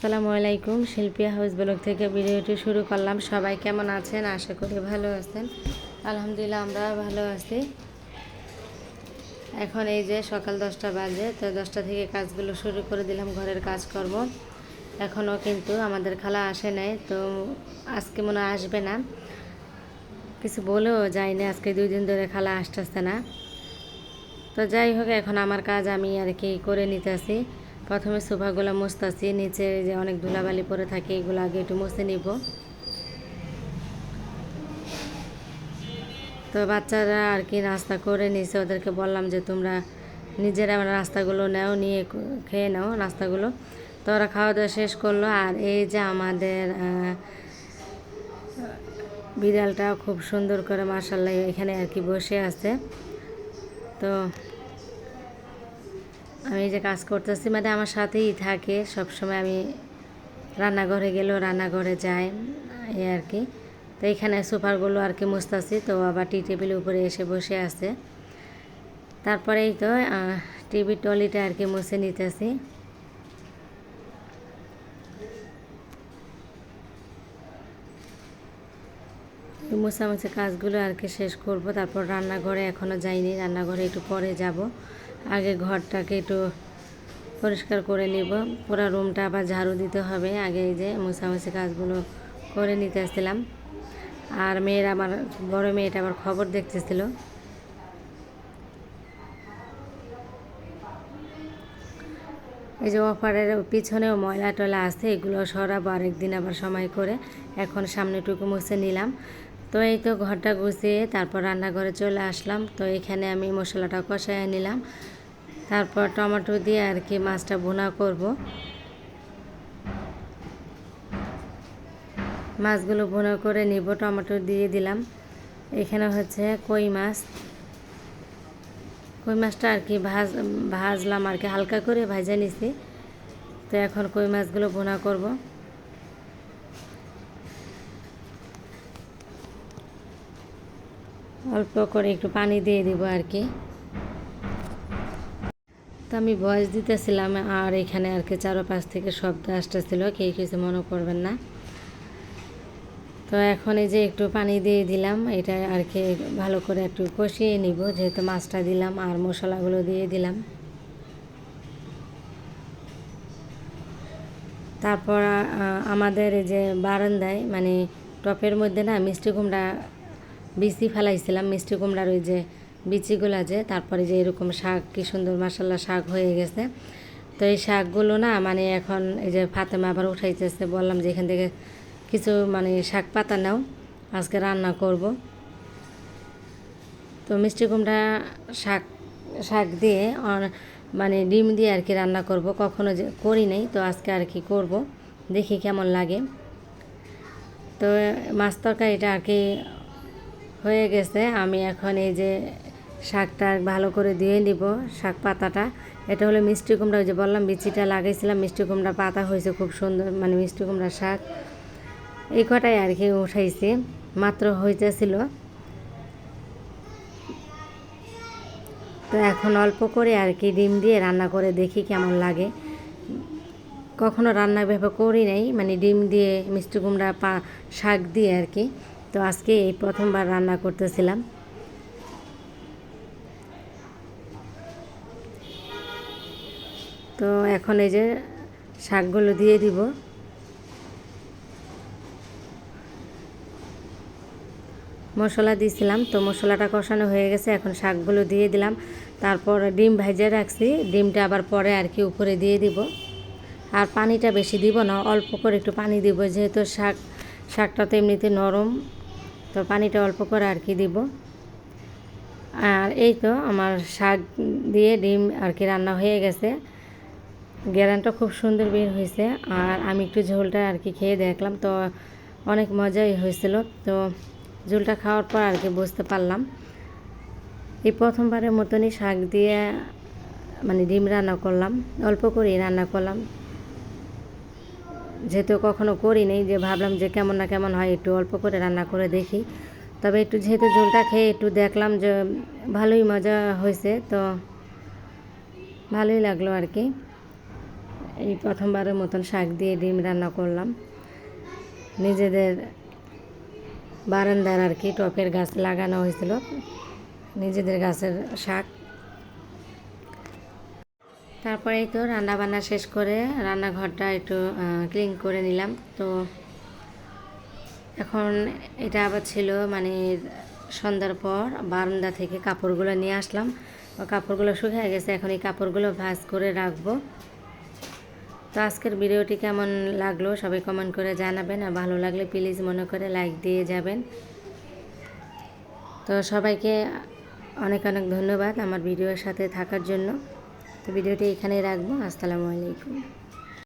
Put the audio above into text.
আসসালামু আলাইকুম। শিল্পী হাউস ব্লগ থেকে ভিডিওটি শুরু করলাম। সবাই কেমন আছেন? আশা করি ভালো আছেন। আলহামদুলিল্লাহ আমরা ভালো আছি। এখন এই যে সকাল 10টা বাজে, তো 10টা থেকে কাজগুলো শুরু করে দিলাম, ঘরের কাজ করব। এখনও কিন্তু আমাদের খালা আসে নাই, তো আজকে মনে হয় আসবে না, কিছু বলেও যায়নি। আজকে 2 দিন ধরে খালা আসতেছে না। তো যাই হোক, এখন আমার কাজ আমি আর কি করে নিতেছি। প্রথমে সোফাগুলো মুছতেছি, নিচে যে অনেক ধুলাবালি পরে থাকে এগুলো আগে একটু মুছে নিব। তো বাচ্চারা আর কি নাস্তা করে নিছে, ওদেরকে বললাম যে তোমরা নিজেরা নাস্তাগুলো নাও, নিয়ে খেয়ে নাও নাস্তাগুলো। তো ওরা খাওয়া দাওয়া শেষ করলো। আর এই যে আমাদের বিড়ালটা খুব সুন্দর করে মাশাআল্লাহ এখানে আর কি বসে আছে। তো আমি যে কাজ করতেছি মানে আমার সাথেই থাকে সব সময়। আমি রান্নাঘরে গেলেও রান্নাঘরে যাই এই আর কি। তো এখানে সোফারগুলো আর কি মুছতেছি, তো আবার টি টেবিলের উপরে এসে বসে আছে। তারপরেই তো টিভি টলিটা আর কি মুছে নিতেছি। মুছামুছি কাজগুলো আর কি শেষ করব। তারপর রান্নাঘরে এখনও যাইনি, রান্নাঘরে একটু পরে যাব। আগে ঘরটাকে একটু পরিষ্কার করে নিব, পুরো রুমটা আবার ঝাড়ু দিতে হবে। আগে এই যে মুছামুছি কাজগুলো করে নিতে আসছিলাম। আর মেয়েরা, আমার বড় মেয়েটা আবার খবর দেখতেছিল। এই যে অফারের পিছনেও ময়লা টয়লা আছে, এগুলো সরাবো আরেকদিন আবার সময় করে। এখন সামনেটুকু মুছে নিলাম। তো এই তো ঘরটা গুছিয়ে তারপর রান্নাঘরে চলে আসলাম। তো এখানে আমি মশলাটা কষায় নিলাম, তারপর টমেটো দিয়ে আর কি মাছটা ভুনা করব। মাছগুলো ভুনা করে নিব, টমেটো দিয়ে দিলাম। এখানে হচ্ছে কই মাছটা আর কি ভাজলাম আর কি, হালকা করে ভাজা নিছি। তো এখন কই মাছগুলো ভুনা করব। অল্প করে একটু পানি দিয়ে দিব আর কি। তো আমি ভয়েস দিতেছিলাম আর এখানে আর কি চারপাশ থেকে শব্দ আসতেছিল, কেউ কিছু মনে করবেন না। তো এখন এই যে একটু পানি দিয়ে দিলাম, এটা আর কি ভালো করে একটু কষিয়ে নিব, যেহেতু মাছটা দিলাম আর মশলাগুলো দিয়ে দিলাম। তারপর আমাদের এই যে বারান্দায় মানে টপের মধ্যে না মিষ্টি কুমড়া বিচি ফেলাইছিলাম, মিষ্টি কুমড়ার ওই যে বিচিগুলো যে, তারপরে যে এরকম শাক, কি সুন্দর মাশাআল্লাহ শাক হয়ে গেছে। তো এই শাকগুলো না মানে এখন এই যে ফাতেমা আবার উঠাইতেছে, বললাম যে এখান থেকে কিছু মানে শাক পাতা নাও, আজকে রান্না করব। তো মিষ্টি কুমড়া শাক দিয়ে মানে ডিম দিয়ে আর কি রান্না করব, কখনো যে করি নাই, তো আজকে আর কি করব, দেখি কেমন লাগে। তো মাছ তরকারিটা আর কি হয়ে গেছে। আমি এখন এই যে শাকটা ভালো করে দিয়ে নিব, শাক পাতাটা। এটা হলো মিষ্টি কুমড়া, ওই যে বললাম বিচিটা লাগাইছিলাম, মিষ্টি কুমড়া পাতা হয়েছে খুব সুন্দর, মানে মিষ্টি কুমড়া শাক। এই কটাই আর কি উঠাইছি, মাত্র হইতেছিল। তো এখন অল্প করে আর কি ডিম দিয়ে রান্না করে দেখি কেমন লাগে। কখনো রান্না ভেবে করি নাই, মানে ডিম দিয়ে মিষ্টি কুমড়া শাক দিয়ে আর কি। তো আজকে এই প্রথমবার রান্না করতেছিলাম। তো এখন এই যে শাকগুলো দিয়ে দিব। মশলা দিয়েছিলাম, তো মশলাটা কষানো হয়ে গেছে, এখন শাকগুলো দিয়ে দিলাম। তারপর ডিম ভেজে রাখছি, ডিমটা আবার পরে আর কি উপরে দিয়ে দিব। আর পানিটা বেশি দিব না, অল্প করে একটু পানি দিব, যেহেতু শাকটা তো এমনিতে নরম, তো পানিটা অল্প করে আর কি দিব। আর এই তো আমার শাক দিয়ে ডিম আর কি রান্না হয়ে গেছে, গ্যারানটা খুব সুন্দর বের হয়েছে। আর আমি একটু ঝোলটা আর কি খেয়ে দেখলাম, তো অনেক মজাই হয়েছিল। তো ঝোলটা খাওয়ার পর আর কি বুঝতে পারলাম, এই প্রথমবারের মতনই শাক দিয়ে মানে ডিম রান্না করলাম, অল্প করেই রান্না করলাম, যেহেতু কখনো করি নেই, যে ভাবলাম যে কেমন না কেমন হয়, একটু অল্প করে রান্না করে দেখি। তবে একটু যেহেতু ঝোলটা খেয়ে একটু দেখলাম যে ভালোই মজা হয়েছে, তো ভালোই লাগলো আর কি। এই প্রথমবারের মতন শাক দিয়ে ডিম রান্না করলাম। নিজেদের বারান্দার আর কি টবের গাছ লাগানো হয়েছিল, নিজেদের গাছের শাক। তারপরে এই তো রান্নাবান্না শেষ করে রান্নাঘরটা একটু ক্লিন করে নিলাম। তো এখন এটা আবার ছিল মানে সন্ধ্যার পর বারান্দা থেকে কাপড়গুলো নিয়ে আসলাম, কাপড়গুলো শুকিয়ে গেছে। এখন এই কাপড়গুলো ভাঁজ করে রাখবো। তো আজকের ভিডিওটি কেমন লাগলো সবাই কমেন্ট করে জানাবেন, আর ভালো লাগলে প্লিজ মনে করে লাইক দিয়ে যাবেন। তো সবাইকে অনেক অনেক ধন্যবাদ আমার ভিডিওর সাথে থাকার জন্য। তো ভিডিওটি এখানেই রাখবো। আসসালামু আলাইকুম।